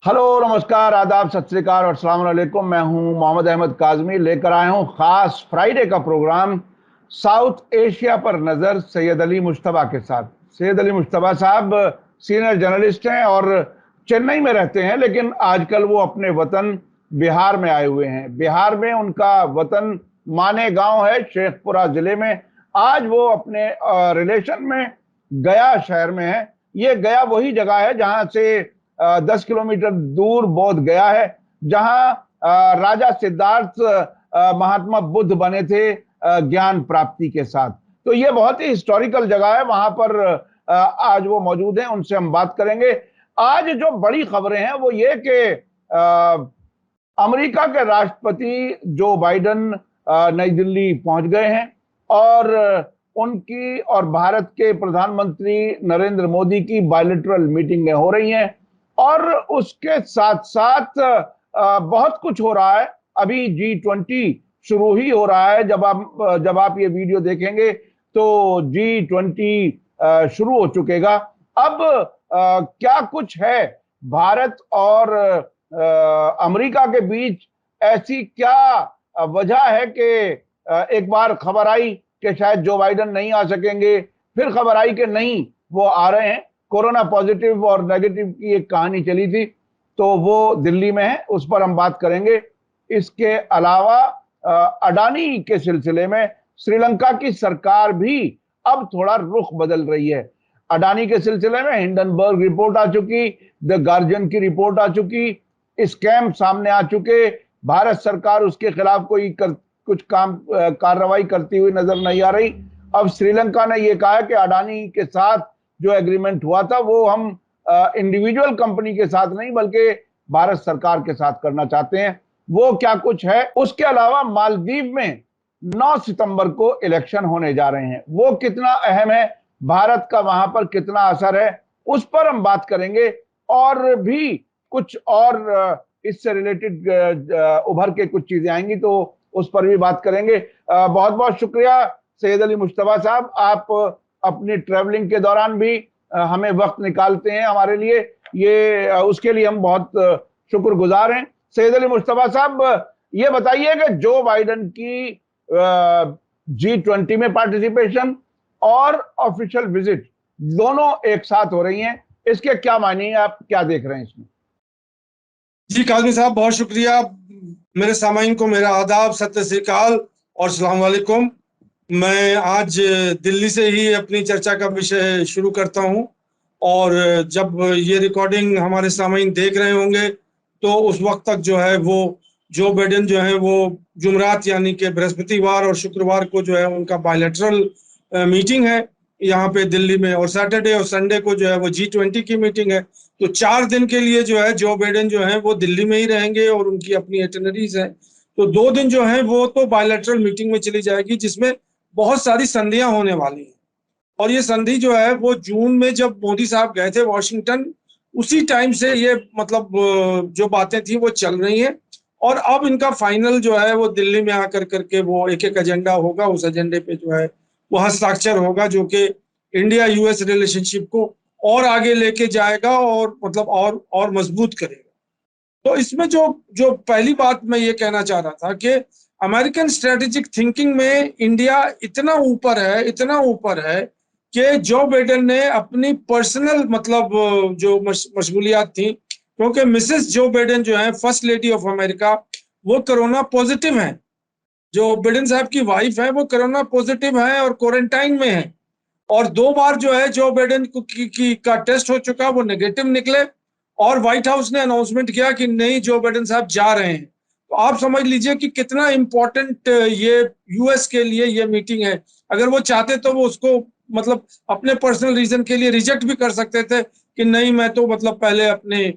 Hello, नमस्कार, आदाब, सत श्री अकाल और अस्सलाम वालेकुम। मैं हूं मोहम्मद अहमद काज़मी, लेकर आया हूं खास फ्राइडे का प्रोग्राम साउथ एशिया पर नजर सैयद अली मुश्तबा के साथ। सैयद अली मुश्तबा साहब सीनियर जर्नलिस्ट हैं और चेन्नई में रहते हैं, लेकिन आजकल वो अपने वतन बिहार में आए हुए हैं। बिहार में उनका वतन माने गांव है, शेखपुरा जिले में। आज वो अपने रिलेशन में गया शहर में है। ये गया वही जगह है जहां से 10 किलोमीटर दूर बोध गया है, जहां राजा सिद्धार्थ महात्मा बुद्ध बने थे ज्ञान प्राप्ति के साथ। तो ये बहुत ही हिस्टोरिकल जगह है, वहां पर आज वो मौजूद हैं, उनसे हम बात करेंगे। आज जो बड़ी खबरें हैं वो ये कि अमेरिका के राष्ट्रपति जो बाइडन नई दिल्ली पहुंच गए हैं और उनकी और भारत के प्रधानमंत्री नरेंद्र मोदी की बायलैटरल मीटिंगें हो रही हैं और उसके साथ साथ बहुत कुछ हो रहा है। अभी G20 शुरू ही हो रहा है। जब आप ये वीडियो देखेंगे तो G20 शुरू हो चुकेगा। अब क्या कुछ है भारत और अमेरिका के बीच, ऐसी क्या वजह है कि एक बार खबर आई कि शायद जो बाइडन नहीं आ सकेंगे, फिर खबर आई कि नहीं वो आ रहे हैं। कोरोना पॉजिटिव और नेगेटिव की एक कहानी चली थी, तो वो दिल्ली में है, उस पर हम बात करेंगे। इसके अलावा अडानी के सिलसिले में श्रीलंका की सरकार भी अब थोड़ा रुख बदल रही है। अडानी के सिलसिले में हिंडनबर्ग रिपोर्ट आ चुकी, द गार्जियन की रिपोर्ट आ चुकी, स्कैम सामने आ चुके। भारत सरकार उसके खिलाफ कुछ कार्रवाई करती हुई नजर नहीं आ रही। अब श्रीलंका ने यह कहा कि अडानी के साथ जो एग्रीमेंट हुआ था वो हम इंडिविजुअल कंपनी के साथ नहीं बल्कि भारत सरकार के साथ करना चाहते हैं। वो क्या कुछ है। उसके अलावा मालदीव में 9 सितंबर को इलेक्शन होने जा रहे हैं, वो कितना अहम है, भारत का वहां पर कितना असर है, उस पर हम बात करेंगे। और भी कुछ और इससे रिलेटेड उभर के कुछ चीजें आएंगी तो उस पर भी बात करेंगे। बहुत बहुत शुक्रिया सैयद अली मुश्तबा साहब, आप अपनी ट्रैवलिंग के दौरान भी हमें वक्त निकालते हैं हमारे लिए। उसके लिए हम बहुत शुक्रगुजार हैं। सैयद अली मुश्तबा साहब, ये बताइए कि जो बाइडन की G20 में पार्टिसिपेशन और ऑफिशियल विजिट दोनों एक साथ हो रही हैं, इसके क्या मायने हैं, आप क्या देख रहे हैं इसमें? जी काजमी साहब, बहुत शुक्रिया। मेरे सामाईन को मेरा आदाब, सत श्री अकाल और सलाम वालेकुम। मैं आज दिल्ली से ही अपनी चर्चा का विषय शुरू करता हूं और जब ये रिकॉर्डिंग हमारे सामाईन देख रहे होंगे तो उस वक्त तक जो है वो जो बाइडेन जो है वो जुमरात यानी कि बृहस्पतिवार और शुक्रवार को जो है उनका बायलैटरल मीटिंग है यहाँ पे दिल्ली में, और सैटरडे और संडे को जो है वो G20 की मीटिंग है। तो 4 दिन के लिए जो है जो बाइडेन जो है वो दिल्ली में ही रहेंगे और उनकी अपनी एटनरीज है। तो 2 दिन जो है वो तो बायलैटरल मीटिंग में चली जाएगी, जिसमें बहुत सारी संधियां होने वाली हैं। और ये संधि जो है वो जून में जब मोदी साहब गए थे वॉशिंगटन, उसी टाइम से ये मतलब जो बातें थी वो चल रही हैं। और अब इनका फाइनल जो है वो दिल्ली में आकर करके वो एक एक एजेंडा होगा, उस एजेंडे पे जो है वो हस्ताक्षर होगा, जो कि इंडिया यूएस रिलेशनशिप को और आगे लेके जाएगा और मतलब और मजबूत करेगा। तो इसमें जो जो पहली बात मैं ये कहना चाह रहा था कि अमेरिकन स्ट्रेटेजिक थिंकिंग में इंडिया इतना ऊपर है, इतना ऊपर है कि जो बाइडेन ने अपनी पर्सनल मतलब जो मशगूलियात थी, क्योंकि मिसेस जो बाइडेन जो है फर्स्ट लेडी ऑफ अमेरिका, वो कोरोना पॉजिटिव है। जो बाइडेन साहब की वाइफ है वो कोरोना पॉजिटिव है और क्वारंटाइन में है। और 2 बार जो है जो बाइडेन का टेस्ट हो चुका, वो नेगेटिव निकले और व्हाइट हाउस ने अनाउंसमेंट किया कि नहीं, जो बाइडेन साहब जा रहे हैं। तो आप समझ लीजिए कि कितना इंपॉर्टेंट ये यूएस के लिए ये मीटिंग है। अगर वो चाहते तो वो उसको मतलब अपने पर्सनल रीजन के लिए रिजेक्ट भी कर सकते थे कि नहीं, मैं तो मतलब पहले अपने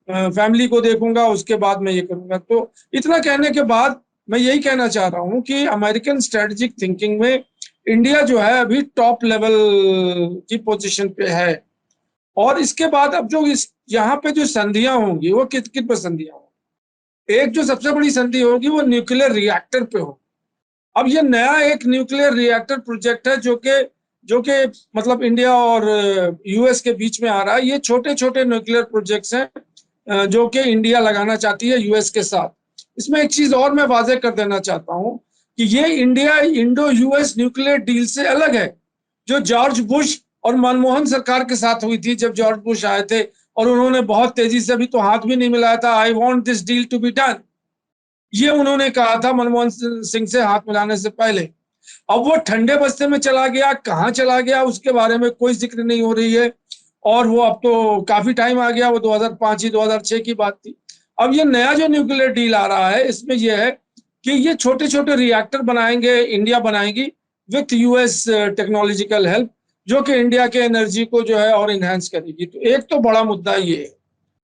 फैमिली को देखूंगा, उसके बाद मैं ये करूंगा। तो इतना कहने के बाद मैं यही कहना चाह रहा हूं कि अमेरिकन स्ट्रेटेजिक थिंकिंग में इंडिया जो है अभी टॉप लेवल की पोजीशन पे है। और इसके बाद अब जो इस यहाँ पे जो संधियां होंगी वो कित कित पर संधियां होंगी। एक जो सबसे बड़ी संधि होगी वो न्यूक्लियर रिएक्टर पे होगी। अब ये नया एक न्यूक्लियर रिएक्टर प्रोजेक्ट है जो कि मतलब इंडिया और यूएस के बीच में आ रहा है। ये छोटे छोटे न्यूक्लियर प्रोजेक्ट्स हैं जो कि इंडिया लगाना चाहती है यूएस के साथ। इसमें एक चीज और मैं वाजे कर देना चाहता हूं कि ये India Indo US nuclear deal से अलग है, जो जॉर्ज बुश और मनमोहन सरकार के साथ हुई थी। जब जॉर्ज बुश आए थे और उन्होंने बहुत तेजी से, अभी तो हाथ भी नहीं मिलाया था, I want this deal to be done, ये उन्होंने कहा था मनमोहन सिंह से हाथ मिलाने से पहले। अब वो ठंडे बस्ते में चला गया, कहाँ चला गया उसके बारे में कोई जिक्र नहीं हो रही है। और वो अब तो काफी टाइम आ गया, वो 2005 2006 की बात थी। अब ये नया जो न्यूक्लियर डील आ रहा है, इसमें ये है कि ये छोटे छोटे रिएक्टर बनाएंगे, इंडिया बनाएगी विथ यूएस टेक्नोलॉजिकल हेल्प, जो कि इंडिया के एनर्जी को जो है और इनहेंस करेगी। तो एक तो बड़ा मुद्दा ये है।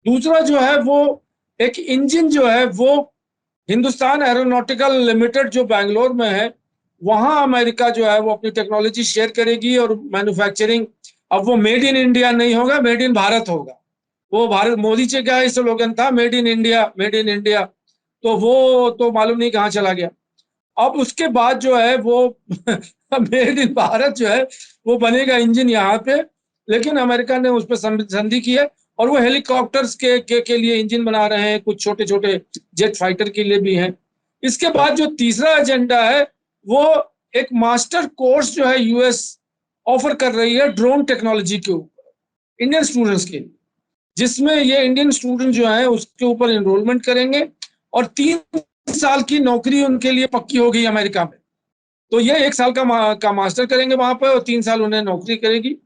दूसरा जो है वो एक इंजन जो है वो हिंदुस्तान एरोनॉटिकल लिमिटेड जो बैंगलोर में है, वहां अमेरिका जो है वो अपनी टेक्नोलॉजी शेयर करेगी और मैन्युफैक्चरिंग। अब वो मेड इन इंडिया नहीं होगा, मेड इन भारत होगा। वो भारत, मोदी जी का स्लोगन था made in India, made in India, तो वो तो मालूम नहीं कहाँ चला गया। अब उसके बाद जो है वो मेड इन भारत जो है वो बनेगा इंजन यहाँ पे, लेकिन अमेरिका ने उस पर संधि की है। और वो हेलीकॉप्टर्स के लिए इंजन बना रहे हैं, कुछ छोटे छोटे जेट फाइटर के लिए भी हैं। इसके बाद जो तीसरा एजेंडा है वो एक मास्टर कोर्स जो है यूएस ऑफर कर रही है ड्रोन टेक्नोलॉजी के ऊपर इंडियन स्टूडेंट्स के लिए, जिसमें ये इंडियन स्टूडेंट जो है उसके ऊपर एनरोलमेंट करेंगे और 3 साल की नौकरी उनके लिए पक्की हो गई अमेरिका में। तो ये 1 साल का मास्टर करेंगे वहां पर और 3 साल उन्हें नौकरी करेगी।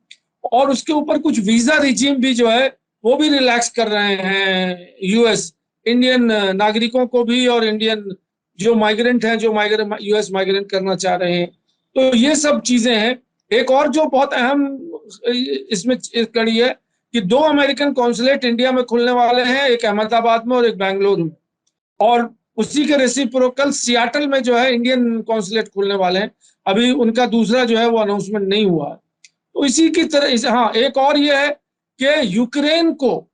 और उसके ऊपर कुछ वीजा रिजीम भी जो है वो भी रिलैक्स कर रहे हैं यूएस, इंडियन नागरिकों को भी और इंडियन जो माइग्रेंट हैं, जो यूएस माइग्रेंट करना चाह रहे हैं। तो ये सब चीजें हैं। एक और जो बहुत अहम इसमें कड़ी है कि 2 अमेरिकन कॉन्सुलेट इंडिया में खुलने वाले हैं, एक अहमदाबाद में और एक बेंगलुरु में। और उसी के रेसिप्रोकल सियाटल में जो है इंडियन कॉन्सुलेट खुलने वाले हैं। अभी उनका दूसरा जो है वो अनाउंसमेंट नहीं हुआ है। तो इसी की तरह हाँ, एक और ये है कि यूक्रेन को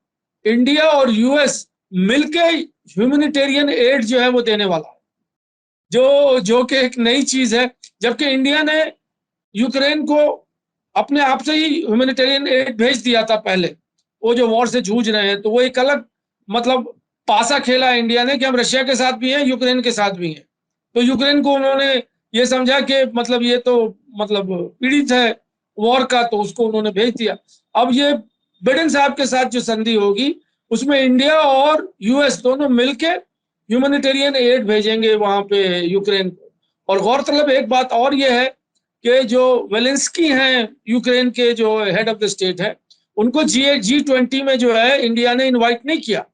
इंडिया और यूएस मिलके ह्यूमैनिटेरियन एड जो है वो देने वाला है, जो कि एक नई चीज है। जबकि इंडिया ने यूक्रेन को अपने आप से ही ह्यूमैनिटेरियन एड भेज दिया था पहले, वो जो वॉर से जूझ रहे हैं। तो वो एक अलग मतलब पासा खेला इंडिया ने कि हम रशिया के साथ भी हैं, यूक्रेन के साथ भी हैं। तो यूक्रेन को उन्होंने ये समझा कि मतलब ये तो मतलब पीड़ित है वॉर का, तो उसको उन्होंने भेज दिया। अब ये बिडेन साहब के साथ जो संधि होगी उसमें इंडिया और यूएस दोनों मिलके ह्यूमैनिटेरियन एड भेजेंगे वहां पे यूक्रेन को। और गौरतलब एक बात और ये है कि जो वेलेंस्की हैं यूक्रेन के जो हेड ऑफ द स्टेट है, उनको G20 में जो है इंडिया ने इनवाइट नहीं किया।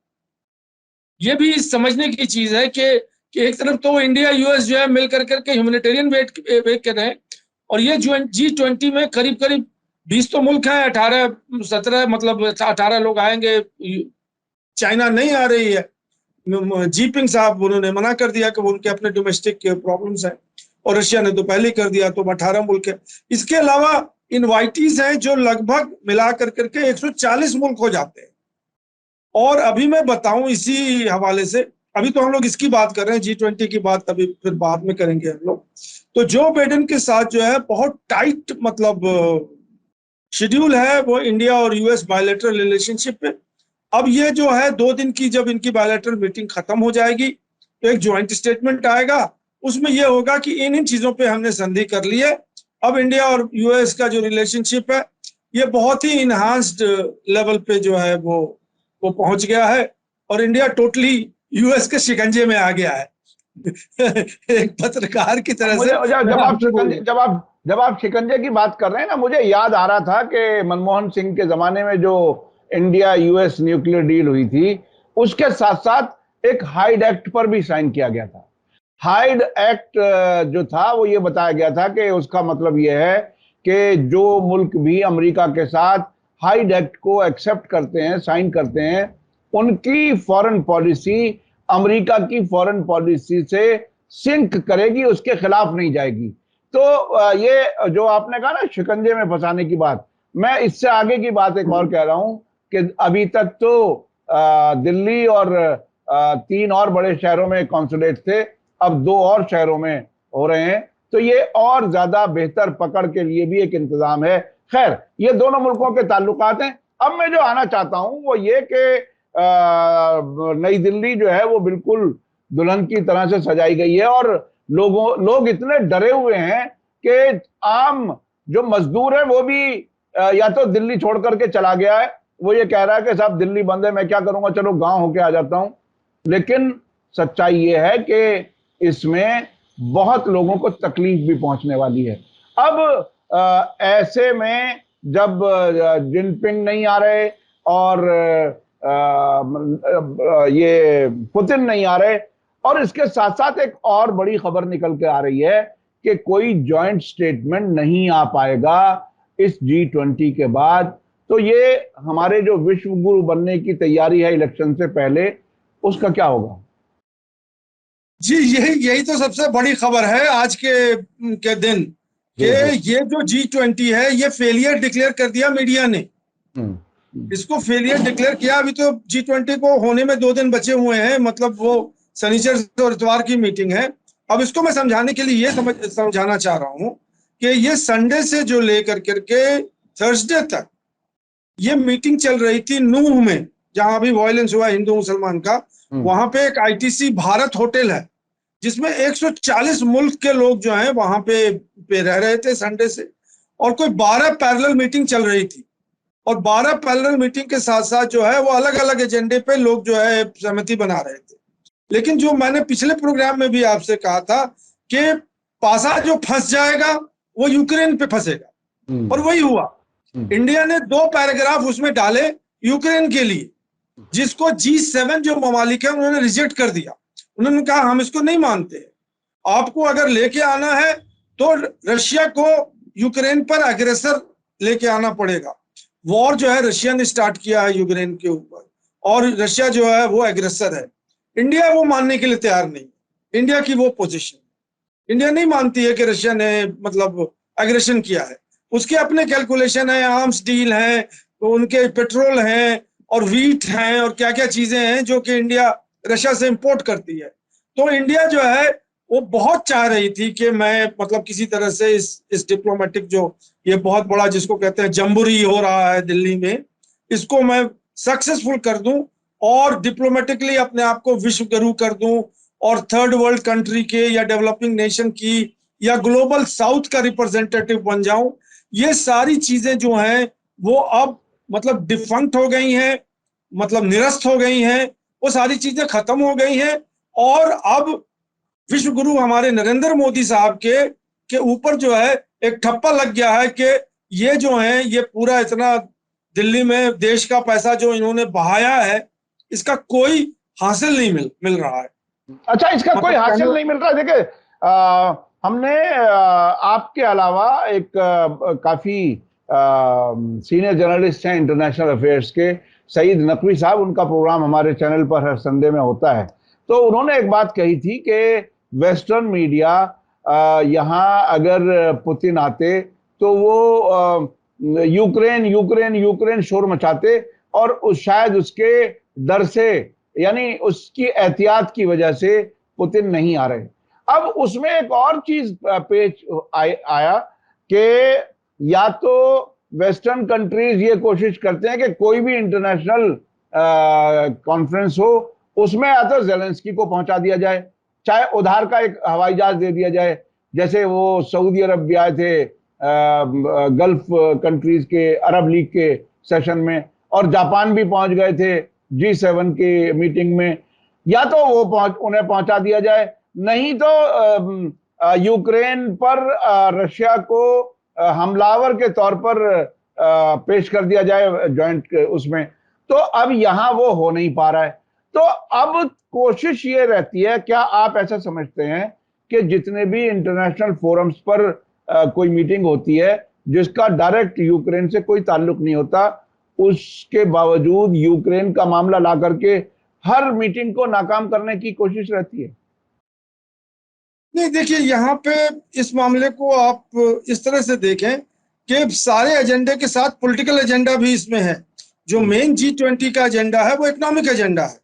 ये भी समझने की चीज है कि एक तरफ तो इंडिया यूएस जो है मिल करके ह्यूमैनिटेरियन वेट कर रहे हैं, और ये G20 में करीब करीब 20 तो मुल्क हैं, 18-17 मतलब 18 लोग आएंगे। चाइना नहीं आ रही है, जीपिंग साहब उन्होंने मना कर दिया कि वो उनके अपने डोमेस्टिक प्रॉब्लम्स हैं, और रशिया ने तो पहले ही कर दिया, तो 18 मुल्क है। इसके अलावा इनवाइटीज हैं जो लगभग मिला करके 140 मुल्क हो जाते हैं। और अभी मैं बताऊं इसी हवाले से, अभी तो हम लोग इसकी बात कर रहे हैं, G20 की बात अभी फिर बाद में करेंगे हम लोग। तो जो बाइडेन के साथ जो है बहुत टाइट मतलब शेड्यूल है वो इंडिया और यूएस बायलैटरल रिलेशनशिप पे। अब ये जो है 2 दिन की जब इनकी बायलैटरल मीटिंग खत्म हो जाएगी तो एक ज्वाइंट स्टेटमेंट आएगा, उसमें ये होगा कि इन चीजों पे हमने संधि कर ली है। अब इंडिया और यूएस का जो रिलेशनशिप है ये बहुत ही इनहांस्ड लेवल पे जो है वो पहुंच गया है, और इंडिया टोटली यूएस के शिकंजे में आ गया है। एक पत्रकार की तरह से जब आप शिकंजे की बात कर रहे हैं ना, मुझे याद आ रहा था कि मनमोहन सिंह के जमाने में जो इंडिया यूएस न्यूक्लियर डील हुई थी, उसके साथ साथ एक हाइड एक्ट पर भी साइन किया गया था। हाइड एक्ट जो था वो ये बताया गया था कि उसका मतलब ये है कि जो मुल्क भी अमेरिका के साथ हाइड एक्ट को एक्सेप्ट करते हैं, साइन करते हैं, उनकी फॉरेन पॉलिसी अमेरिका की फॉरेन पॉलिसी से सिंक करेगी, उसके खिलाफ नहीं जाएगी। तो ये जो आपने कहा ना शिकंजे में फंसाने की बात, मैं इससे आगे की बात एक और कह रहा हूं कि अभी तक तो दिल्ली और 3 और बड़े शहरों में कॉन्सुलेट थे, अब 2 और शहरों में हो रहे हैं। तो ये और ज्यादा बेहतर पकड़ के लिए भी एक इंतजाम है। खैर, ये दोनों मुल्कों के ताल्लुकात हैं। अब मैं जो आना चाहता हूं वो ये कि नई दिल्ली जो है वो बिल्कुल दुल्हन की तरह से सजाई गई है और लोग इतने डरे हुए हैं कि आम जो मजदूर है वो भी या तो दिल्ली छोड़ करके चला गया है। वो ये कह रहा है कि साहब दिल्ली बंद है, मैं क्या करूंगा, चलो गांव होके आ जाता हूं। लेकिन सच्चाई ये है कि इसमें बहुत लोगों को तकलीफ भी पहुंचने वाली है। अब ऐसे में जब जिनपिंग नहीं आ रहे और ये पुतिन नहीं आ रहे, और इसके साथ साथ एक और बड़ी खबर निकल के आ रही है कि कोई जॉइंट स्टेटमेंट नहीं आ पाएगा इस G20 के बाद। तो ये हमारे जो विश्व गुरु बनने की तैयारी है इलेक्शन से पहले, उसका क्या होगा? जी, यही तो सबसे बड़ी खबर है आज के दिन कि ये जो G20 है ये फेलियर डिक्लेयर कर दिया मीडिया ने। इसको फेलियर डिक्लेयर किया। अभी तो G20 को होने में 2 दिन बचे हुए हैं, मतलब वो शनिचर और इतवार की मीटिंग है। अब इसको मैं समझाने के लिए ये समझाना चाह रहा हूं कि ये संडे से जो लेकर के थर्सडे तक ये मीटिंग चल रही थी नूह में, जहां अभी वायलेंस हुआ हिंदू मुसलमान का। वहां पे एक ITC भारत होटल है जिसमें 140 मुल्क के लोग जो हैं वहां पे रह रहे थे संडे से, और कोई 12 पैरेलल मीटिंग चल रही थी। और 12 पैरेलल मीटिंग के साथ साथ जो है वो अलग अलग एजेंडे पे लोग जो है सहमति बना रहे थे। लेकिन जो मैंने पिछले प्रोग्राम में भी आपसे कहा था कि पासा जो फंस जाएगा वो यूक्रेन पे फंसेगा, और वही हुआ। इंडिया ने 2 पैराग्राफ उसमें डाले यूक्रेन के लिए, जिसको G7 जो ममालिक है उन्होंने रिजेक्ट कर दिया। उन्होंने कहा हम इसको नहीं मानते, आपको अगर लेके आना है तो रशिया को यूक्रेन पर अग्रेसर लेके आना पड़ेगा। वॉर जो है रशिया ने स्टार्ट किया है यूक्रेन के ऊपर, और रशिया जो है वो एग्रेसर है। इंडिया वो मानने के लिए तैयार नहीं। इंडिया की वो पोजीशन, इंडिया नहीं मानती है कि रशिया ने मतलब एग्रेशन किया है। उसके अपने कैलकुलेशन है, आर्म्स डील है, उनके पेट्रोल है और व्हीट है और क्या क्या चीजें हैं जो कि इंडिया रशिया से इंपोर्ट करती है। तो इंडिया जो है वो बहुत चाह रही थी कि मैं मतलब किसी तरह से इस डिप्लोमेटिक जो ये बहुत बड़ा जिसको कहते हैं जम्बूरी हो रहा है दिल्ली में, इसको मैं सक्सेसफुल कर दूं और डिप्लोमेटिकली अपने आप को विश्व गुरु कर दूं, और थर्ड वर्ल्ड कंट्री के या डेवलपिंग नेशन की या ग्लोबल साउथ का रिप्रेजेंटेटिव बन जाऊं। ये सारी चीजें जो हैं वो अब मतलब डिफंक्ट हो गई हैं, मतलब निरस्त हो गई हैं, वो सारी चीजें खत्म हो गई हैं। और अब विश्व गुरु हमारे नरेंद्र मोदी साहब के ऊपर जो है एक ठप्पा लग गया है कि ये जो है ये पूरा इतना दिल्ली में देश का पैसा जो इन्होंने बहाया है इसका कोई हासिल नहीं मिल रहा है। अच्छा, इसका कोई हासिल नहीं मिल रहा। देखिए, हमने आपके अलावा एक काफी सीनियर जर्नलिस्ट हैं इंटरनेशनल अफेयर्स के, सईद नकवी साहब, उनका प्रोग्राम हमारे चैनल पर हर संडे में होता है। तो उन्होंने एक बात कही थी कि वेस्टर्न मीडिया यहाँ अगर पुतिन आते तो वो यूक्रेन यूक्रेन यूक्रेन शोर मचाते, और शायद उसके डर से, यानी उसकी एहतियात की वजह से पुतिन नहीं आ रहे। अब उसमें एक और चीज पेश आया कि या तो वेस्टर्न कंट्रीज ये कोशिश करते हैं कि कोई भी इंटरनेशनल कॉन्फ्रेंस हो उसमें या तो जेलेंस्की को पहुंचा दिया जाए, चाहे उधार का एक हवाई जहाज दे दिया जाए, जैसे वो सऊदी अरब भी आए थे गल्फ कंट्रीज के अरब लीग के सेशन में, और जापान भी पहुंच गए थे G7 की मीटिंग में। या तो वो उन्हें पहुंचा दिया जाए, नहीं तो यूक्रेन पर रशिया को हमलावर के तौर पर पेश कर दिया जाए जॉइंट उसमें। तो अब यहां वो हो नहीं पा रहा है। तो अब कोशिश ये रहती है, क्या आप ऐसा समझते हैं कि जितने भी इंटरनेशनल फोरम्स पर कोई मीटिंग होती है जिसका डायरेक्ट यूक्रेन से कोई ताल्लुक नहीं होता, उसके बावजूद यूक्रेन का मामला ला करके हर मीटिंग को नाकाम करने की कोशिश रहती है? नहीं, देखिए यहाँ पे इस मामले को आप इस तरह से देखें कि सारे एजेंडे के साथ पॉलिटिकल एजेंडा भी इसमें है। जो मेन G20 का एजेंडा है वो इकोनॉमिक एजेंडा है,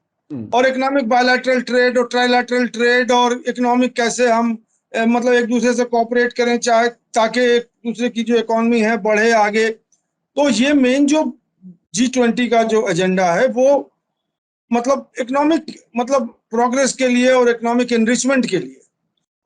और इकोनॉमिक बायलैटरल ट्रेड और ट्राइलैटरल ट्रेड और इकोनॉमिक कैसे हम मतलब एक दूसरे से कोऑपरेट करें चाहे ताकि एक दूसरे की जो इकोनॉमी है बढ़े आगे। तो ये मेन जो G20 का जो एजेंडा है वो मतलब इकोनॉमिक मतलब प्रोग्रेस के लिए और इकोनॉमिक एनरिचमेंट के लिए।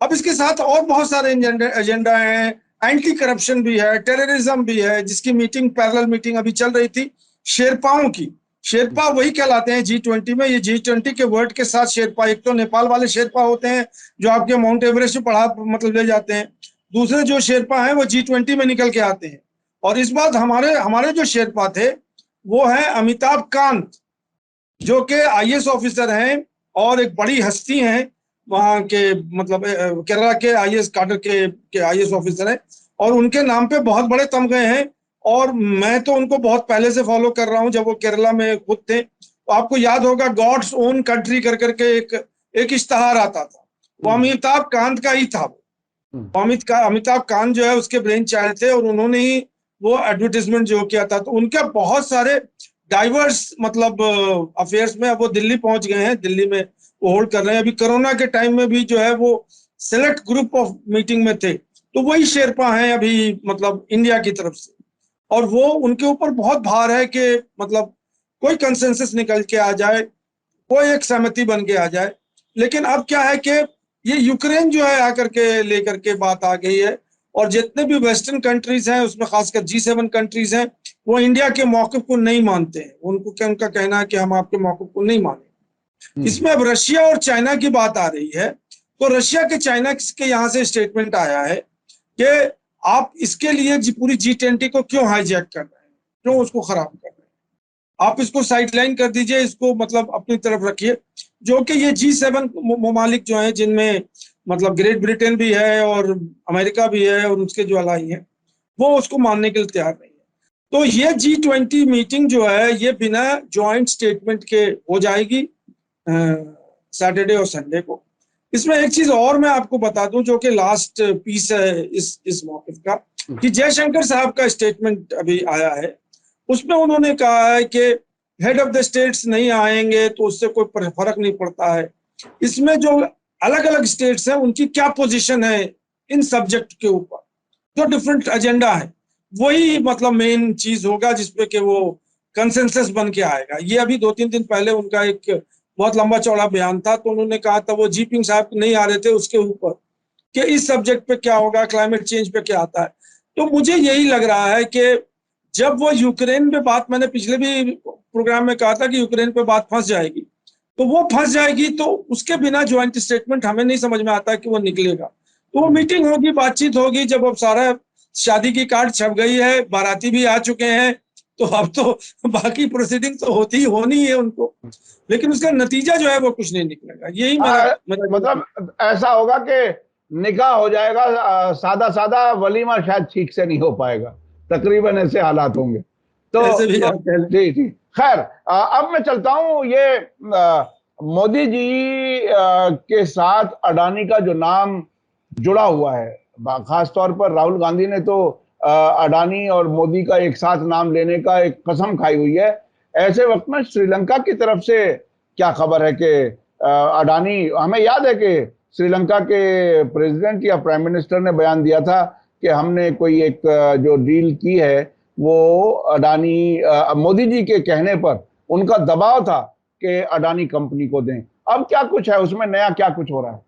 अब इसके साथ और बहुत सारे एजेंडा हैं, एंटी करप्शन भी है, टेररिज्म भी है, जिसकी मीटिंग पैरेलल मीटिंग अभी चल रही थी शेरपाओं की। शेरपा वही कहलाते हैं G20 में। ये G20 के वर्ड के साथ शेरपा, एक तो नेपाल वाले शेरपा होते हैं जो आपके माउंट एवरेस्ट पे पढ़ा मतलब ले जाते हैं, दूसरे जो शेरपा हैं वो G20 में निकल के आते हैं। और इस बात हमारे हमारे जो शेरपा थे वो है अमिताभ कांत, जो कि IAS ऑफिसर हैं और एक बड़ी हस्ती हैं वहाँ के, मतलब केरला के IAS काडर के IAS ऑफिसर हैं, और उनके नाम पे बहुत बड़े तमगे हैं। और मैं तो उनको बहुत पहले से फॉलो कर रहा हूँ, जब वो केरला में खुद थे। तो आपको याद होगा गॉड्स ओन कंट्री कर करके एक इश्तहार आता था, वो अमिताभ कांत का ही था। अमिताभ कांत जो है उसके ब्रेन चाइल्ड थे, और उन्होंने ही वो एडवर्टाइजमेंट जो किया था। तो उनके बहुत सारे डाइवर्स मतलब अफेयर्स में, अब वो दिल्ली पहुंच गए हैं, दिल्ली में वो होल्ड कर रहे हैं। अभी कोरोना के टाइम में भी जो है वो सेलेक्ट ग्रुप ऑफ मीटिंग में थे। तो वही शेरपा हैं अभी मतलब इंडिया की तरफ से, और वो उनके ऊपर बहुत भार है कि मतलब कोई कंसेंसस निकल के आ जाए, कोई एक सहमति बन के आ जाए। लेकिन अब क्या है कि ये यूक्रेन जो है आकर के लेकर के बात आ गई है, और जितने भी वेस्टर्न कंट्रीज हैं उसमें खासकर G7 कंट्रीज हैं, वो इंडिया के मौक़िफ़ को नहीं मानते हैं। उनको क्या, उनका कहना है कि हम आपके मौक़िफ़ को नहीं माने। इसमें अब रशिया और चाइना की बात आ रही है। तो रशिया के चाइना के यहाँ से स्टेटमेंट आया है कि आप इसके लिए पूरी G20 को क्यों हाईजैक कर रहे हैं, क्यों उसको खराब कर रहे हैं, आप इसको साइडलाइन कर दीजिए, इसको मतलब अपनी तरफ रखिए। जो कि ये G7 ममालिक जो हैं, जिनमें मतलब ग्रेट ब्रिटेन भी है और अमेरिका भी है और उसके जो अलाई हैं, वो उसको मानने के लिए तैयार नहीं है। तो ये G20 मीटिंग जो है ये बिना जॉइंट स्टेटमेंट के हो जाएगी सैटरडे और संडे को। इसमें एक चीज और मैं आपको बता दूं जो कि लास्ट पीस है इस मौके का, कि जयशंकर साहब का स्टेटमेंट अभी आया है। उसमें उन्होंने कहा है कि हेड ऑफ द स्टेट्स नहीं आएंगे तो उससे कोई फर्क नहीं पड़ता है। इसमें जो अलग अलग स्टेट्स हैं उनकी क्या पोजीशन है इन सब्जेक्ट के ऊपर, जो डिफरेंट एजेंडा है, वही मतलब मेन चीज होगा जिसपे कि वो कंसेंसस बन के आएगा। ये अभी 2-3 दिन पहले उनका एक बहुत लंबा चौड़ा बयान था, तो उन्होंने कहा था वो Jinping साहब नहीं आ रहे थे उसके ऊपर कि इस सब्जेक्ट पे क्या होगा, क्लाइमेट चेंज पे क्या आता है। तो मुझे यही लग रहा है कि जब वो यूक्रेन पे बात, मैंने पिछले भी प्रोग्राम में कहा था कि यूक्रेन पे बात फंस जाएगी, तो वो फंस जाएगी, तो उसके बिना ज्वाइंट स्टेटमेंट हमें नहीं समझ में आता कि वो निकलेगा। तो वो मीटिंग होगी, बातचीत होगी, जब अब सारा शादी की कार्ड छप गई है, बाराती भी आ चुके हैं, तो अब तो बाकी प्रोसीडिंग तो होती ही होनी है उनको, लेकिन उसका नतीजा जो है वो कुछ नहीं निकलेगा। यही मेरा मतलब ऐसा होगा कि निकाह हो जाएगा, सादा सादा, वलीमा शायद ठीक से नहीं हो पाएगा, तकरीबन ऐसे हालात होंगे। तो ऐसे भी आप कह लें। जी जी, खैर अब मैं चलता हूं। ये मोदी जी के साथ अडानी का जो नाम जुड़ा हुआ है, खास तौर पर राहुल गांधी ने तो अडानी और मोदी का एक साथ नाम लेने का एक कसम खाई हुई है। ऐसे वक्त में श्रीलंका की तरफ से क्या खबर है कि अडानी, हमें याद है कि श्रीलंका के प्रेसिडेंट या प्राइम मिनिस्टर ने बयान दिया था कि हमने कोई एक जो डील की है वो अडानी, मोदी जी के कहने पर उनका दबाव था कि अडानी कंपनी को दें। अब क्या कुछ है उसमें, नया क्या कुछ हो रहा है?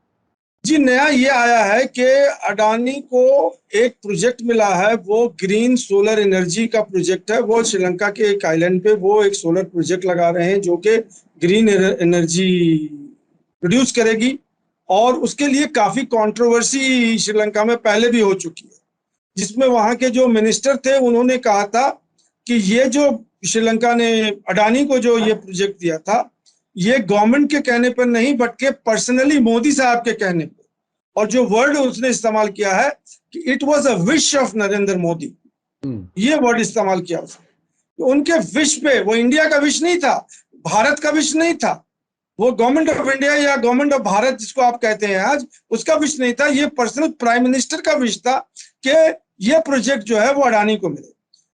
जी, नया ये आया है कि अडानी को एक प्रोजेक्ट मिला है, वो ग्रीन सोलर एनर्जी का प्रोजेक्ट है। वो श्रीलंका के एक आइलैंड पे वो एक सोलर प्रोजेक्ट लगा रहे हैं जो कि ग्रीन एनर्जी प्रोड्यूस करेगी, और उसके लिए काफी कंट्रोवर्सी श्रीलंका में पहले भी हो चुकी है, जिसमें वहां के जो मिनिस्टर थे उन्होंने कहा था कि ये जो श्रीलंका ने अडानी को जो ये प्रोजेक्ट दिया था, ये गवर्नमेंट के कहने पर नहीं बल्कि पर्सनली मोदी साहब के कहने पर, और जो वर्ड उसने इस्तेमाल किया है कि it was a wish of Narendra Modi, ये वर्ड इस्तेमाल किया उसने। तो उनके विश पे, वो इंडिया का विश नहीं था, भारत का विश नहीं था, वो गवर्नमेंट ऑफ इंडिया या गवर्नमेंट ऑफ भारत जिसको आप कहते हैं आज, उसका विश नहीं था, ये पर्सनल प्राइम मिनिस्टर का विश था कि ये प्रोजेक्ट जो है वो अडानी को मिले।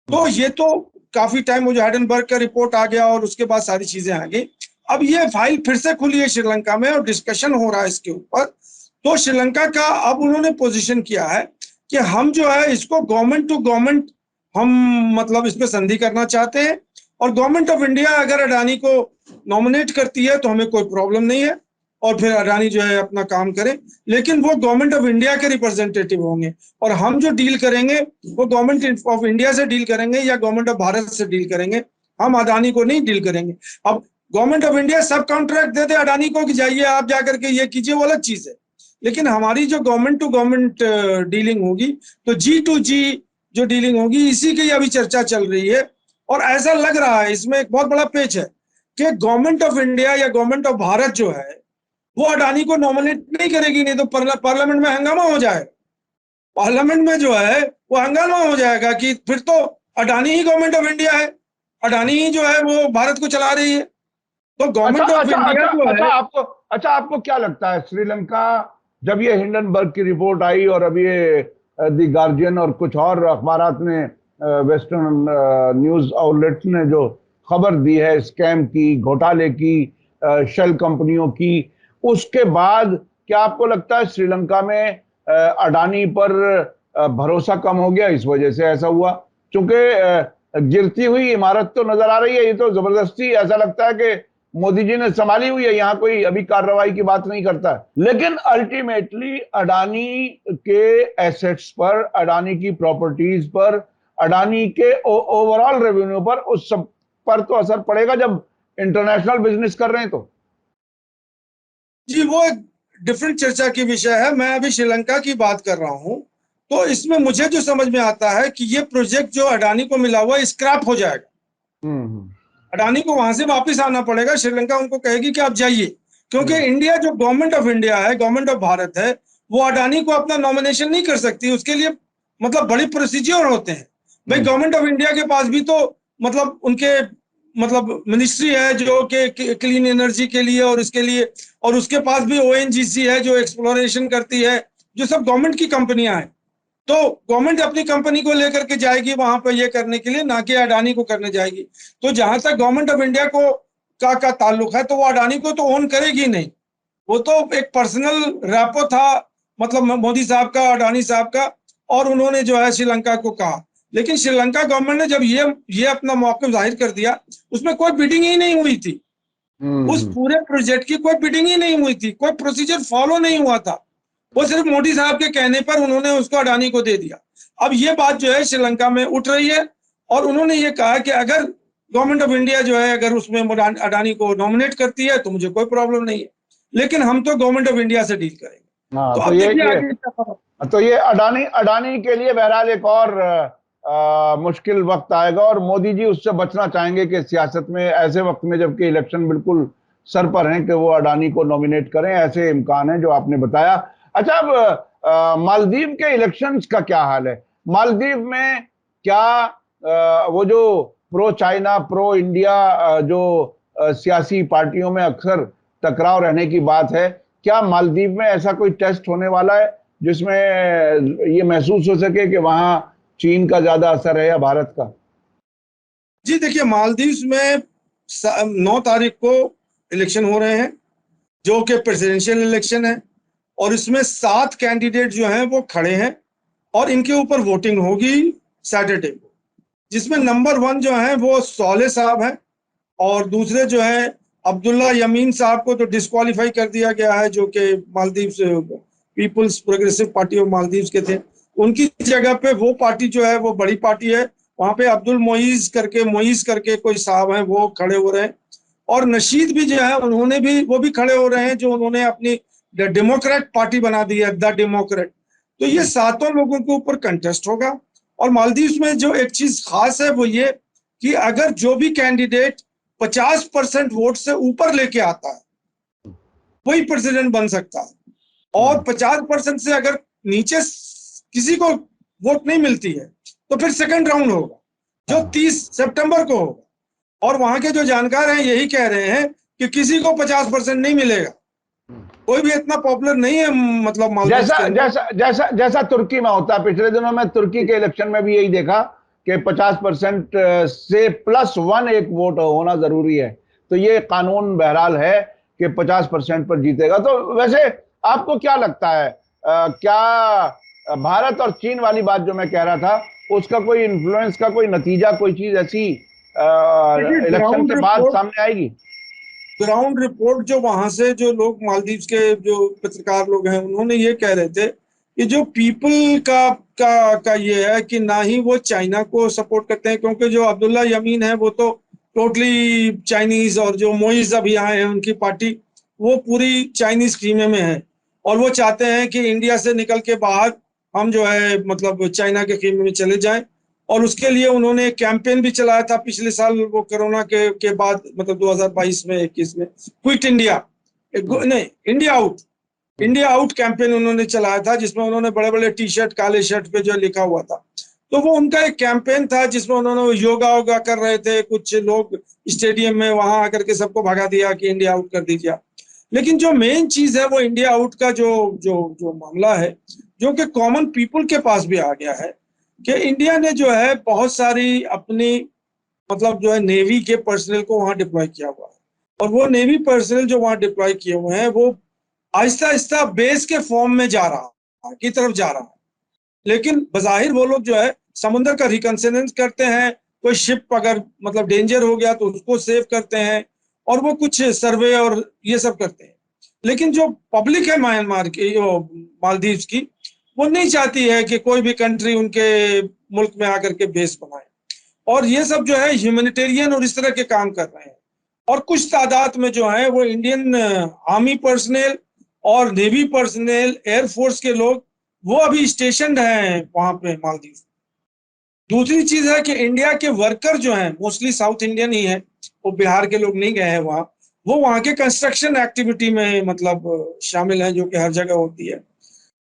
तो ये तो काफी टाइम, मुझे हाइडेनबर्ग का रिपोर्ट आ गया और उसके बाद सारी चीजें आ गई। अब ये फाइल फिर से खुली है श्रीलंका में और डिस्कशन हो रहा है इसके ऊपर। तो श्रीलंका का अब उन्होंने पोजीशन किया है कि हम जो है इसको गवर्नमेंट टू गवर्नमेंट हम मतलब इसमें संधि करना चाहते हैं, और गवर्नमेंट ऑफ इंडिया अगर अडानी को नॉमिनेट करती है तो हमें कोई प्रॉब्लम नहीं है, और फिर अडानी जो है अपना काम करें, लेकिन वो गवर्नमेंट ऑफ इंडिया के रिप्रेजेंटेटिव होंगे, और हम जो डील करेंगे वो गवर्नमेंट ऑफ इंडिया से डील करेंगे या गवर्नमेंट ऑफ भारत से डील करेंगे, हम अडानी को नहीं डील करेंगे। अब गवर्नमेंट ऑफ इंडिया सब कॉन्ट्रैक्ट दे दे अडानी को कि जाइए आप जाकर के ये कीजिए, वो अलग चीज है, लेकिन हमारी जो गवर्नमेंट टू गवर्नमेंट डीलिंग होगी, तो G2G जो डीलिंग होगी, इसी की अभी चर्चा चल रही है। और ऐसा लग रहा है, इसमें एक बहुत बड़ा पेच है कि गवर्नमेंट ऑफ इंडिया या गवर्नमेंट ऑफ भारत जो है वो अडानी को नॉमिनेट नहीं करेगी, नहीं तो पार्लियामेंट में हंगामा हो जाएगा। पार्लियामेंट में जो है वो हंगामा हो जाएगा कि फिर तो अडानी ही गवर्नमेंट ऑफ इंडिया है, अडानी ही जो है वो भारत को चला रही है। तो गवर्नमेंट ऑफ इंडिया जो है, आपको क्या लगता है, श्रीलंका जब ये हिंडनबर्ग की रिपोर्ट आई और अब ये द गार्जियन और कुछ और अखबारात ने, वेस्टर्न न्यूज आउटलेट्स ने जो खबर दी है स्कैम की, घोटाले की, शेल कंपनियों की, उसके बाद क्या आपको लगता है श्रीलंका में अडानी पर भरोसा कम हो गया, इस वजह से ऐसा हुआ? क्योंकि गिरती हुई इमारत तो नजर आ रही है, ये तो जबरदस्ती ऐसा लगता है कि मोदी जी ने संभाली हुई है, यहाँ कोई अभी कार्रवाई की बात नहीं करता है, लेकिन अल्टीमेटली अडानी के एसेट्स पर, अडानी की प्रॉपर्टीज पर, अडानी के ओवरऑल रेवेन्यू पर, उस सब पर तो असर पड़ेगा जब इंटरनेशनल बिजनेस कर रहे हैं तो। जी वो एक डिफरेंट चर्चा की विषय है, मैं अभी श्रीलंका की बात कर रहा हूं। तो इसमें मुझे जो समझ में आता है कि ये प्रोजेक्ट जो अडानी को मिला हुआ है स्क्रैप हो जाएगा। अडानी को वहां से वापस आना पड़ेगा, श्रीलंका उनको कहेगी कि आप जाइए, क्योंकि इंडिया जो गवर्नमेंट ऑफ इंडिया है, गवर्नमेंट ऑफ भारत है, वो अडानी को अपना नॉमिनेशन नहीं कर सकती, उसके लिए मतलब बड़ी प्रोसीजर होते हैं भाई। गवर्नमेंट ऑफ इंडिया के पास भी तो मतलब उनके मतलब मिनिस्ट्री है जो कि क्लीन एनर्जी के लिए और इसके लिए, और उसके पास भी ONGC है जो एक्सप्लोरेशन करती है, जो सब गवर्नमेंट की कंपनियां हैं। तो गवर्नमेंट अपनी कंपनी को लेकर के जाएगी वहां पर ये करने के लिए, ना कि अडानी को करने जाएगी। तो जहां तक गवर्नमेंट ऑफ इंडिया को का ताल्लुक है, तो वो अडानी को तो ओन करेगी नहीं, वो तो एक पर्सनल रैपो था मतलब मोदी साहब का, अडानी साहब का, और उन्होंने जो है श्रीलंका को कहा। लेकिन श्रीलंका गवर्नमेंट ने जब ये अपना मौका जाहिर कर दिया, उसमें कोई बिडिंग ही नहीं हुई थी, उस पूरे प्रोजेक्ट की कोई बिडिंग ही नहीं हुई थी, कोई प्रोसीजर फॉलो नहीं हुआ था, वो सिर्फ मोदी साहब के कहने पर उन्होंने उसको अडानी को दे दिया। अब ये बात जो है श्रीलंका में उठ रही है, और उन्होंने ये कहा कि अगर गवर्नमेंट ऑफ इंडिया जो है अगर उसमें अडानी को नॉमिनेट करती है तो मुझे कोई प्रॉब्लम नहीं है, लेकिन हम तो गवर्नमेंट ऑफ इंडिया से डील करेंगे। तो अब ये अडानी के लिए बहरहाल एक और मुश्किल वक्त आएगा, और मोदी जी उससे बचना चाहेंगे कि सियासत में ऐसे वक्त में जबकि इलेक्शन बिल्कुल सर पर हैं कि वो अडानी को नॉमिनेट करें, ऐसे इम्कान है जो आपने बताया। अच्छा, अब मालदीव के इलेक्शंस का क्या हाल है? मालदीव में क्या वो जो प्रो चाइना प्रो इंडिया जो सियासी पार्टियों में अक्सर टकराव रहने की बात है, क्या मालदीव में ऐसा कोई टेस्ट होने वाला है जिसमें ये महसूस हो सके कि वहां चीन का ज्यादा असर है या भारत का? जी देखिए, मालदीव में 9 तारीख को इलेक्शन हो रहे हैं जो कि प्रेसिडेंशियल इलेक्शन है, और इसमें 7 कैंडिडेट जो हैं वो खड़े हैं, और इनके ऊपर वोटिंग होगी सैटरडे को, जिसमें नंबर 1 जो है वो सोले साहब हैं, और दूसरे जो है अब्दुल्ला यमीन साहब को तो डिस्क्वालीफाई कर दिया गया है, जो कि Maldives People's Progressive Party of Maldives के थे। उनकी जगह पे वो पार्टी जो है वो बड़ी पार्टी है, वहां पे अब्दुल मोईज करके कोई साहब हैं वो खड़े हो रहे हैं, और नशीद भी जो है उन्होंने भी वो भी खड़े हो रहे हैं, जो उन्होंने अपनी डेमोक्रेट पार्टी बना दी है, द डेमोक्रेट। तो ये 7 लोगों के ऊपर कंटेस्ट होगा। और मालदीव में जो एक चीज खास है वो ये कि अगर जो भी कैंडिडेट 50% वोट से ऊपर लेके आता है वही प्रेसिडेंट बन सकता है, और 50% से अगर नीचे किसी को वोट नहीं मिलती है तो फिर सेकंड राउंड होगा जो 30 सितंबर को होगा। और वहां के जो जानकार हैं यही कह रहे हैं कि किसी को 50% नहीं मिलेगा, कोई भी इतना पॉपुलर नहीं है मतलब मालदीव जैसा जैसा जैसा जैसा तुर्की में होता है। पिछले दिनों में तुर्की के इलेक्शन में भी यही देखा कि 50% से +1 एक वोट होना जरूरी है, तो ये कानून बहरहाल है कि 50% पर जीतेगा। तो वैसे आपको क्या लगता है, क्या भारत और चीन वाली बात जो मैं कह रहा था उसका कोई इन्फ्लुएंस का कोई नतीजा, कोई चीज ऐसी इलेक्शन के बाद सामने आएगी? ग्राउंड रिपोर्ट जो वहां से जो लोग मालदीव के जो पत्रकार लोग हैं उन्होंने ये कह रहे थे कि जो पीपल का ये है कि ना ही वो चाइना को सपोर्ट करते हैं, क्योंकि जो अब्दुल्ला यमीन है वो तो टोटली चाइनीज, और जो मोइज अभी आए हैं उनकी पार्टी वो पूरी चाइनीज कीमे में है, और वो चाहते हैं कि इंडिया से निकल के बाहर हम जो है मतलब चाइना के कीमे में चले जाएं। और उसके लिए उन्होंने एक कैंपेन भी चलाया था पिछले साल, वो कोरोना के बाद मतलब 2022 में 21 में, क्विट इंडिया, नहीं इंडिया आउट कैंपेन उन्होंने चलाया था, जिसमें उन्होंने बड़े बड़े टी शर्ट काले शर्ट पे जो लिखा हुआ था। तो वो उनका एक कैंपेन था जिसमें उन्होंने योगा कर रहे थे, कुछ लोग स्टेडियम में वहां आकर के सबको भगा दिया कि इंडिया आउट कर दीजिए। लेकिन जो मेन चीज है वो इंडिया आउट का जो जो जो मामला है, जो कि कॉमन पीपल के पास भी आ गया है, कि इंडिया ने जो है बहुत सारी अपनी मतलब जो है नेवी के पर्सनल को वहां डिप्लॉय किया हुआ है, और वो नेवी पर्सनल जो वहां डिप्लॉय किए हुए हैं वो आहिस्ता आहिस्ता बेस के फॉर्म में जा रहा है, की तरफ जा रहा है। लेकिन बजाहिर वो लोग जो है समुद्र का रिकंसनेंस करते हैं, कोई शिप अगर मतलब डेंजर हो गया तो उसको सेव करते हैं, और वो कुछ सर्वे और ये सब करते हैं। लेकिन जो पब्लिक है म्यांमार की, मालदीव की, वो नहीं चाहती है कि कोई भी कंट्री उनके मुल्क में आकर के बेस बनाए, और ये सब जो है ह्यूमैनिटेरियन और इस तरह के काम कर रहे हैं। और कुछ तादाद में जो है वो इंडियन आर्मी पर्सनल और नेवी पर्सनल, एयरफोर्स के लोग वो अभी स्टेशन हैं वहां पे मालदीव। दूसरी चीज है कि इंडिया के वर्कर जो हैं मोस्टली साउथ इंडियन ही है, वो बिहार के लोग नहीं गए हैं वहां, वो वहां के कंस्ट्रक्शन एक्टिविटी में मतलब शामिल हैं, जो कि हर जगह होती है।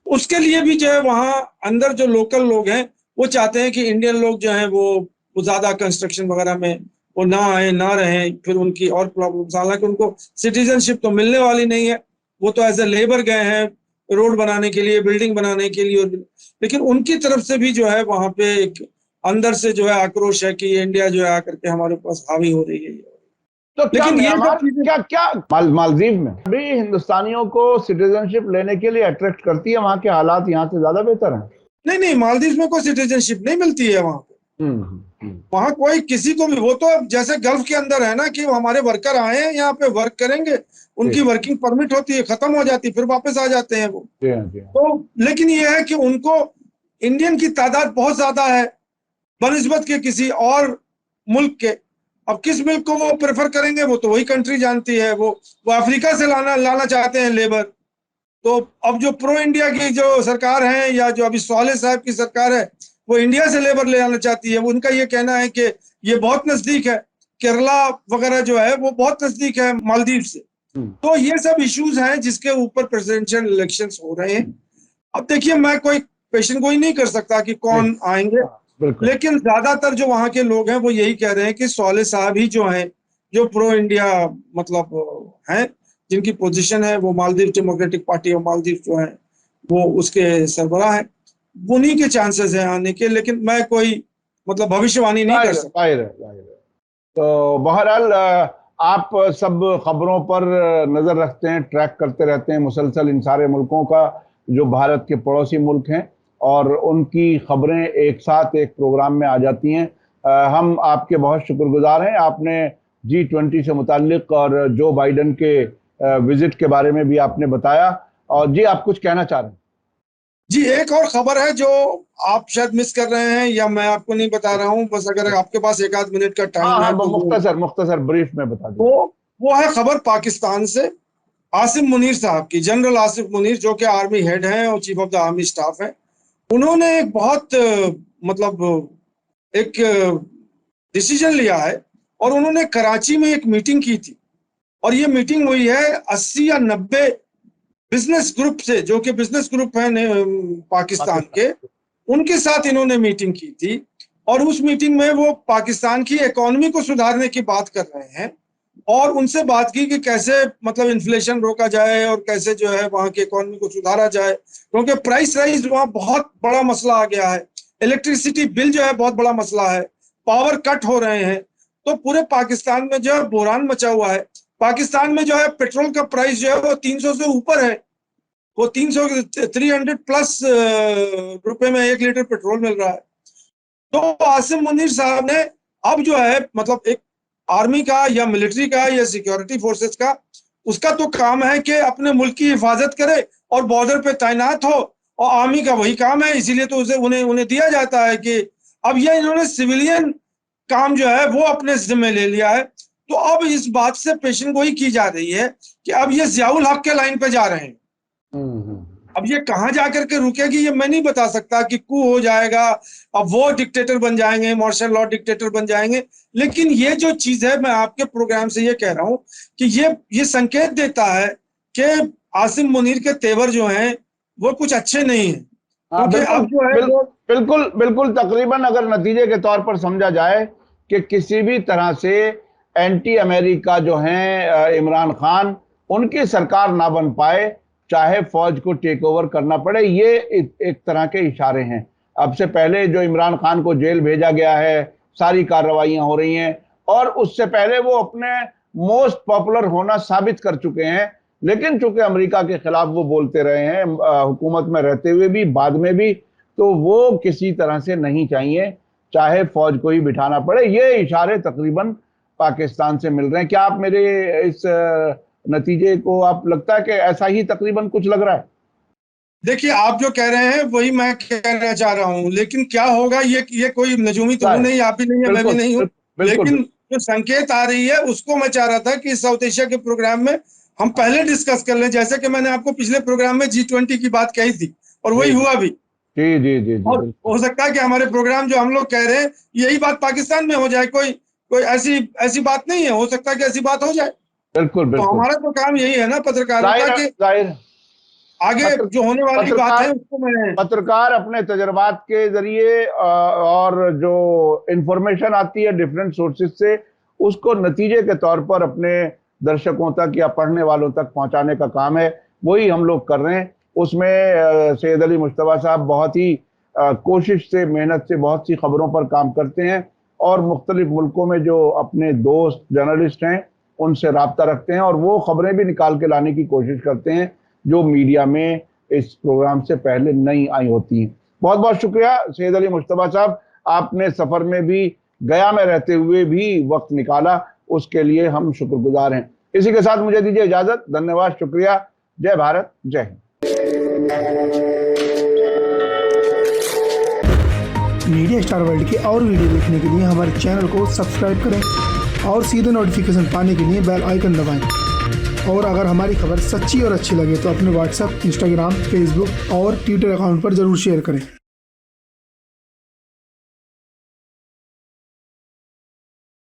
उसके लिए भी जो है वहां अंदर जो लोकल लोग हैं वो चाहते हैं कि इंडियन लोग जो हैं वो ज्यादा कंस्ट्रक्शन वगैरह में वो ना आए ना रहें, फिर उनकी और प्रॉब्लम। हालांकि उनको सिटीजनशिप तो मिलने वाली नहीं है, वो तो एज ए लेबर गए हैं रोड बनाने के लिए, बिल्डिंग बनाने के लिए, लेकिन उनकी तरफ से भी जो है वहां पे एक अंदर से जो है आक्रोश है कि इंडिया जो है आकर के हमारे पास हावी हो रही है। तो क्या लेकिन ये म्यांमार क्या क्या मालदीव में भी हिंदुस्तानियों को सिटीजनशिप लेने के लिए अट्रैक्ट करती है? वहां के हालात यहाँ से ज्यादा बेहतर हैं? नहीं, मालदीव में कोई सिटीजनशिप नहीं मिलती है वहां पे। वहां कोई किसी को भी, वो तो जैसे गल्फ के अंदर है ना कि हमारे वर्कर आए हैं यहाँ पे वर्क करेंगे, उनकी वर्किंग परमिट होती है, खत्म हो जाती है, फिर वापस आ जाते हैं वो। तो लेकिन ये है कि उनको इंडियन की तादाद बहुत ज्यादा है बनिस्बत के किसी और मुल्क के। अब किस मुल्क को वो प्रेफर करेंगे वो तो वही कंट्री जानती है। वो अफ्रीका से लाना चाहते हैं लेबर। तो अब जो प्रो इंडिया की जो सरकार है, या जो अभी सोले साहब की सरकार है, वो इंडिया से लेबर ले आना चाहती है। उनका ये कहना है कि ये बहुत नजदीक है, केरला वगैरह जो है वो बहुत नजदीक है मालदीव से। तो ये सब इश्यूज हैं जिसके ऊपर प्रेसिडेंशियल इलेक्शंस हो रहे हैं। अब देखिए, मैं कोई पेशेंट गोई नहीं कर सकता कि कौन आएंगे, लेकिन ज्यादातर जो वहां के लोग हैं वो यही कह रहे हैं कि सोले साहब ही जो हैं, जो प्रो इंडिया मतलब हैं, जिनकी पोजीशन है, वो Maldives democratic party of Maldives जो है वो उसके सरबराह है, उन्हीं के चांसेस हैं आने के। लेकिन मैं कोई मतलब भविष्यवाणी नहीं कर सकता। तो बहरहाल आप सब खबरों पर नजर रखते हैं, ट्रैक करते रहते हैं मुसलसल इन सारे मुल्कों का जो भारत के पड़ोसी मुल्क हैं, और उनकी खबरें एक साथ एक प्रोग्राम में आ जाती हैं। हम आपके बहुत शुक्रगुजार हैं। आपने G20 से मुताल्लिक और जो बाइडन के विजिट के बारे में भी आपने बताया। और जी, आप कुछ कहना चाह रहे हैं? जी, एक और खबर है जो आप शायद मिस कर रहे हैं, या मैं आपको नहीं बता रहा हूं, बस अगर आपके पास एक आध मिनट का टाइम है तो मुख्तसर ब्रीफ में बता दीजिए। वो है खबर पाकिस्तान से, आसिम मुनीर साहब की। जनरल आसिफ मुनीर जो कि आर्मी हेड हैं और chief of the army staff है, उन्होंने एक बहुत मतलब एक डिसीजन लिया है, और उन्होंने कराची में एक मीटिंग की थी। और ये मीटिंग हुई है 80 या 90 बिजनेस ग्रुप से, जो कि बिजनेस ग्रुप है पाकिस्तान के, उनके साथ इन्होंने मीटिंग की थी। और उस मीटिंग में वो पाकिस्तान की इकोनॉमी को सुधारने की बात कर रहे हैं, और उनसे बात की कि कैसे मतलब इन्फ्लेशन रोका जाए और कैसे जो है वहां की इकोनॉमी को सुधारा जाए, क्योंकि प्राइस राइज वहां बहुत बड़ा मसला आ गया है। इलेक्ट्रिसिटी बिल जो है बहुत बड़ा मसला है, पावर कट हो रहे हैं। तो पूरे पाकिस्तान में जो है बुहरान मचा हुआ है। पाकिस्तान में जो है पेट्रोल का प्राइस जो है वो 300 से ऊपर है, वो 300 प्लस रुपए में 1 लीटर पेट्रोल मिल रहा है। तो आसिम मुनीर साहब ने अब जो है मतलब एक आर्मी का या मिलिट्री का या सिक्योरिटी फोर्सेस का, उसका तो काम है कि अपने मुल्क की हिफाजत करे और बॉर्डर पे तैनात हो, और आर्मी का वही काम है, इसीलिए तो उसे उन्हें दिया जाता है कि अब ये इन्होंने सिविलियन काम जो है वो अपने जिम्मे ले लिया है। तो अब इस बात से पेशन गोई की जा रही है कि अब ये जियाउल हक के लाइन पे जा रहे हैं। अब ये कहां जाकर के रुकेगी ये मैं नहीं बता सकता, कि कू हो जाएगा, अब वो डिक्टेटर बन जाएंगे, मार्शल लॉ डिक्टेटर बन जाएंगे। लेकिन ये जो चीज है, मैं आपके प्रोग्राम से ये कह रहा हूं कि ये संकेत देता है कि आसिम मुनीर के तेवर जो हैं वो कुछ अच्छे नहीं है। क्योंकि अब जो है बिल्कुल बिल्कुल तकरीबन अगर नतीजे के तौर पर समझा जाए कि किसी भी तरह से एंटी अमेरिका जो हैं इमरान खान, उनकी सरकार ना बन पाए, चाहे फौज को टेक ओवर करना पड़े, ये एक तरह के इशारे हैं। अब से पहले जो इमरान खान को जेल भेजा गया है, सारी कार्रवाइयां हो रही हैं, और उससे पहले वो अपने मोस्ट पॉपुलर होना साबित कर चुके हैं। लेकिन चूंकि अमेरिका के खिलाफ वो बोलते रहे हैं हुकूमत में रहते हुए भी, बाद में भी, तो वो किसी तरह से नहीं चाहिए, चाहे फौज को ही बिठाना पड़े। ये इशारे तकरीबन पाकिस्तान से मिल रहे हैं। क्या आप मेरे इस नतीजे को, आप लगता है कि ऐसा ही तकरीबन कुछ लग रहा है? देखिए, आप जो कह रहे हैं वही मैं कहना चाह रहा हूं, लेकिन क्या होगा ये कोई नजूमी तो नहीं, आप भी नहीं है, मैं भी नहीं हूं, लेकिन जो संकेत आ रही है उसको मैं चाह रहा था कि साउथ एशिया के प्रोग्राम में हम पहले डिस्कस कर लें, जैसे कि मैंने आपको पिछले प्रोग्राम में G20 की बात कही थी, और वही हुआ भी। जी जी जी, और हो सकता है कि हमारे प्रोग्राम जो हम लोग कह रहे हैं यही बात पाकिस्तान में हो जाए, कोई ऐसी बात नहीं है, हो सकता है कि ऐसी बात हो जाए। बिल्कुल तो हमारा तो काम यही है ना पत्रकारिता के, आगे जो होने वाली बात है उसको मैं, पत्रकार अपने तजर्बात के जरिए और जो इंफॉर्मेशन आती है डिफरेंट सोर्सेज से, उसको नतीजे के तौर पर अपने दर्शकों तक या पढ़ने वालों तक पहुंचाने का काम है, वही हम लोग कर रहे हैं। उसमें सैयद अली मुश्तबा साहब बहुत ही कोशिश से, मेहनत से बहुत सी खबरों पर काम करते हैं, और मुख्तलिफ मुल्कों में जो अपने दोस्त जर्नलिस्ट हैं उनसे राब्ता रखते हैं, और वो खबरें भी निकाल के लाने की कोशिश करते हैं जो मीडिया में इस प्रोग्राम से पहले नहीं आई होती हैं। बहुत बहुत शुक्रिया सैयद अली मुश्तबा साहब, आपने सफर में भी, गया में रहते हुए भी वक्त निकाला, उसके लिए हम शुक्रगुजार हैं। इसी के साथ मुझे दीजिए इजाजत। धन्यवाद, शुक्रिया। जय भारत, जय हिंद। मीडिया स्टार वर्ल्ड के और वीडियो देखने के लिए हमारे चैनल को सब्सक्राइब करें और सीधे नोटिफिकेशन पाने के लिए बेल आइकन दबाएं। और अगर हमारी खबर सच्ची और अच्छी लगे तो अपने व्हाट्सएप, इंस्टाग्राम, फेसबुक और ट्विटर अकाउंट पर जरूर शेयर करें।